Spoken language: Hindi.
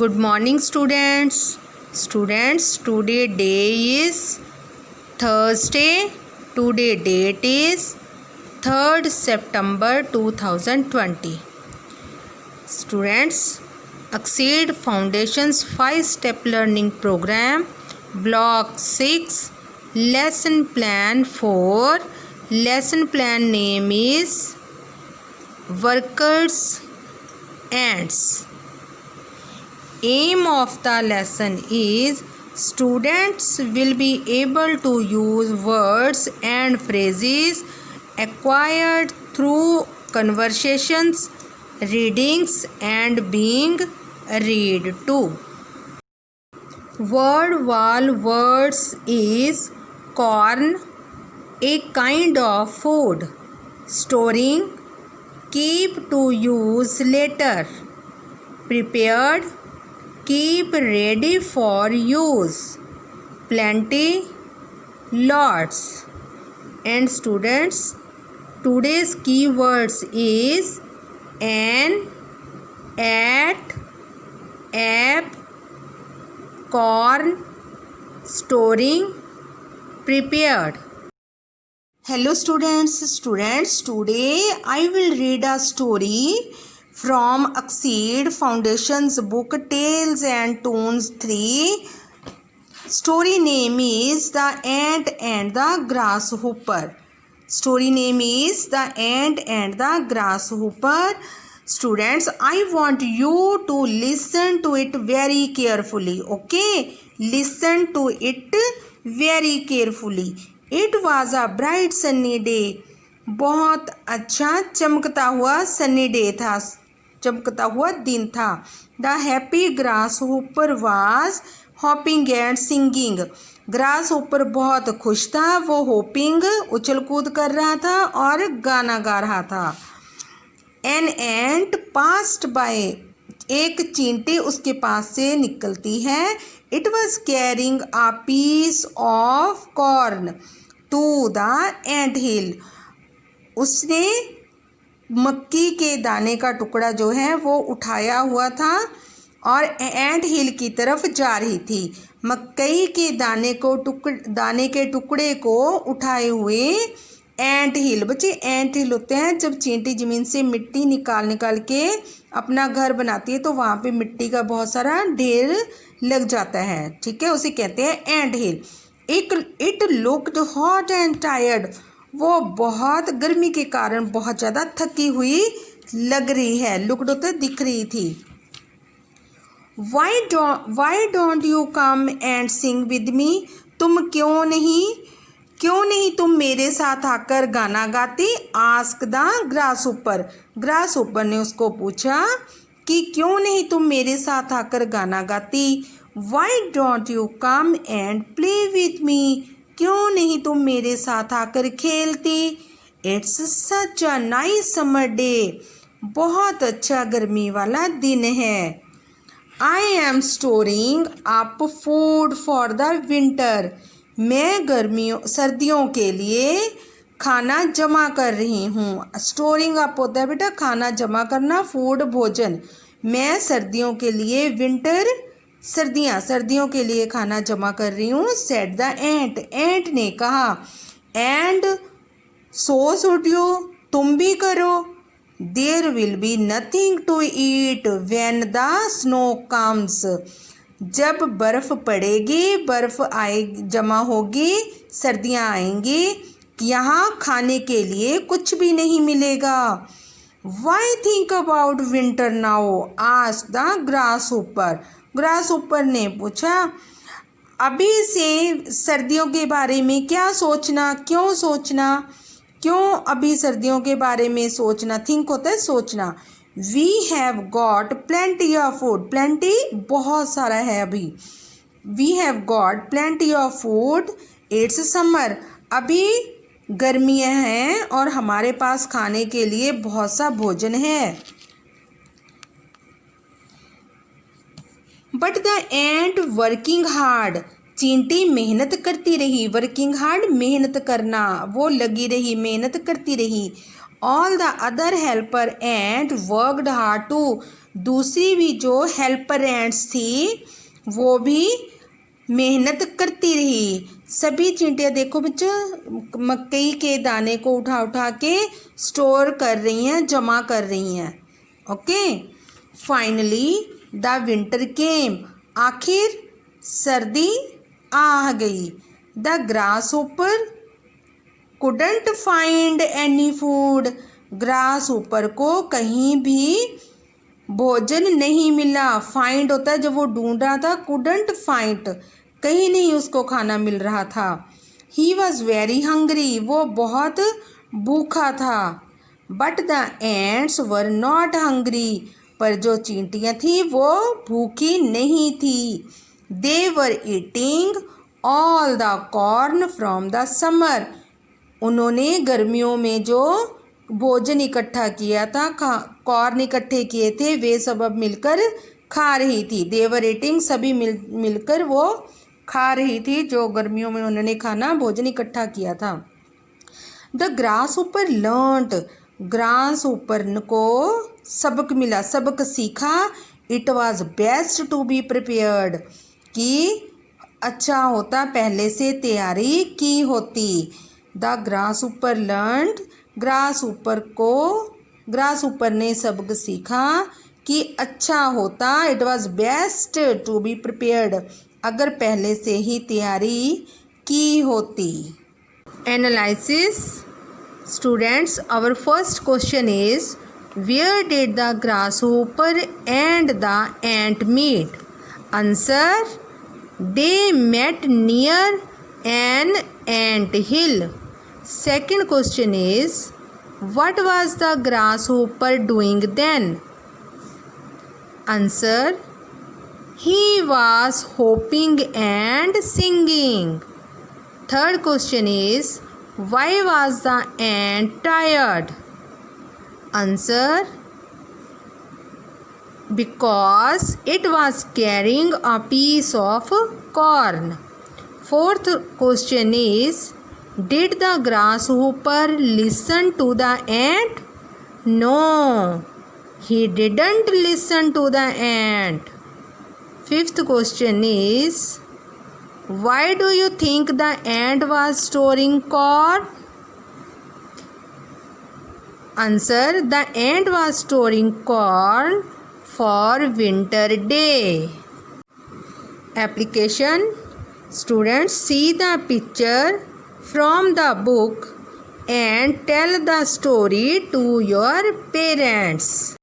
Good morning, students. Today day is Thursday. Today date is 3rd September 2020. Students, Exceed Foundation's 5-step learning program, Block 6, Lesson Plan 4. Lesson plan name is Workers Ants. Aim of the lesson is students will be able to use words and phrases acquired through conversations, readings and being read to. Word wall words is corn, a kind of food, storing, keep to use later, prepared, keep ready for use, plenty, lots. And students, today's keywords is an, at, app, corn, storing, prepared. Hello students, today I will read a story from Exceed Foundation's book Tales and Tunes 3. Story name is The Ant and the Grasshopper. Students, I want you to listen to it very carefully. Okay? Listen to it very carefully. It was a bright sunny day. बहुत अच्छा चमकता हुआ सनी डे था, चमकता हुआ दिन था. The happy grass hopper was hopping and singing. Grass hopper बहुत खुश था, वो होपिंग उछल कूद कर रहा था और गाना गा रहा था. एन एंट पास्ड बाय, एक चींटी उसके पास से निकलती है. It was carrying a piece of corn to the ant hill. उसने मक्की के दाने का टुकड़ा जो है वो उठाया हुआ था और एंट हिल की तरफ जा रही थी. मक्कई के दाने के टुकड़े को उठाए हुए एंट हिल. बच्चे एंट हिल होते हैं जब चींटी ज़मीन से मिट्टी निकाल के अपना घर बनाती है तो वहाँ पे मिट्टी का बहुत सारा ढेर लग जाता है. ठीक है, उसे कहते हैं ant hill. It looked hot and tired. वो बहुत गर्मी के कारण बहुत ज़्यादा थकी हुई लग रही है. लुक्ड होते दिख रही थी. Why don't you come and sing with me. तुम क्यों नहीं तुम मेरे साथ आकर गाना गाती. आस्क द ग्रास ऊपर ने उसको पूछा कि क्यों नहीं तुम मेरे साथ आकर गाना गाती. Why don't you come and play with me. क्यों नहीं तुम मेरे साथ आकर खेलती. It's such a nice summer day. बहुत अच्छा गर्मी वाला दिन है. I am storing up food for the winter. मैं सर्दियों के लिए खाना जमा कर रही हूँ. स्टोरिंग अप होता है बेटा खाना जमा करना, फूड भोजन. मैं सर्दियों के लिए सर्दियों के लिए खाना जमा कर रही हूँ. Said the ant. एंट ने कहा. And so should you. तुम भी करो. There will be nothing to eat when the snow comes. जब बर्फ़ पड़ेगी, बर्फ़ जमा होगी, सर्दियाँ आएंगी, यहाँ खाने के लिए कुछ भी नहीं मिलेगा. Why think about winter now ask the grasshopper ने पूछा. अभी से सर्दियों के बारे में क्या सोचना, क्यों अभी सर्दियों के बारे में सोचना. थिंक होता है सोचना. We have got plenty of food. Plenty बहुत सारा है अभी. We have got plenty of food. It's summer. अभी गर्मियाँ हैं और हमारे पास खाने के लिए बहुत सा भोजन है. But the ant working hard. चींटी मेहनत करती रही. वर्किंग हार्ड मेहनत करना, वो लगी रही, मेहनत करती रही. All the other helper ant worked hard too. दूसरी भी जो हेल्पर एंट्स थी वो भी मेहनत करती रही। सभी चींटियाँ देखो बच्चों मकई के दाने को उठा उठा के स्टोर कर रही हैं, जमा कर रही हैं। ओके, फाइनली द विंटर केम। आखिर सर्दी आ गई। द ग्रास ऊपर couldn't find any food. Grass ऊपर को कहीं भी भोजन नहीं मिला। फाइंड होता है जब वो ढूंढ रहा था, कुडंट फाइंड कहीं नहीं उसको खाना मिल रहा था। ही वॉज वेरी हंग्री, वो बहुत भूखा था। But the ants were not hungry, पर जो चींटियाँ थी वो भूखी नहीं थी। They were eating all the corn from the summer. उन्होंने गर्मियों में जो भोजन इकट्ठा किया था, कॉर्न इकट्ठे किए थे, वे सब अब मिलकर खा रही थी। देवर ईटिंग, सभी मिलकर वो खा रही थी जो गर्मियों में उन्होंने खाना भोजन इकट्ठा किया था। The grasshopper learned, grasshopper को सबक मिला, सबक सीखा। It was best to be prepared, कि अच्छा होता पहले से तैयारी की होती। The grasshopper learned, grasshopper ने सबक सीखा कि अच्छा होता, it was best to be prepared, अगर पहले से ही तैयारी की होती। Analysis students, our first question is where did the grasshopper and the ant meet? Answer, they met near an ant hill. Second question is, what was the grasshopper doing then? Answer, he was hopping and singing. Third question is, why was the ant tired? Answer, because it was carrying a piece of corn. Fourth question is, did the grasshopper listen to the ant? No, he didn't listen to the ant. Fifth question is, why do you think the ant was storing corn? Answer, the ant was storing corn for winter day. Application, students see the picture from the book and tell the story to your parents.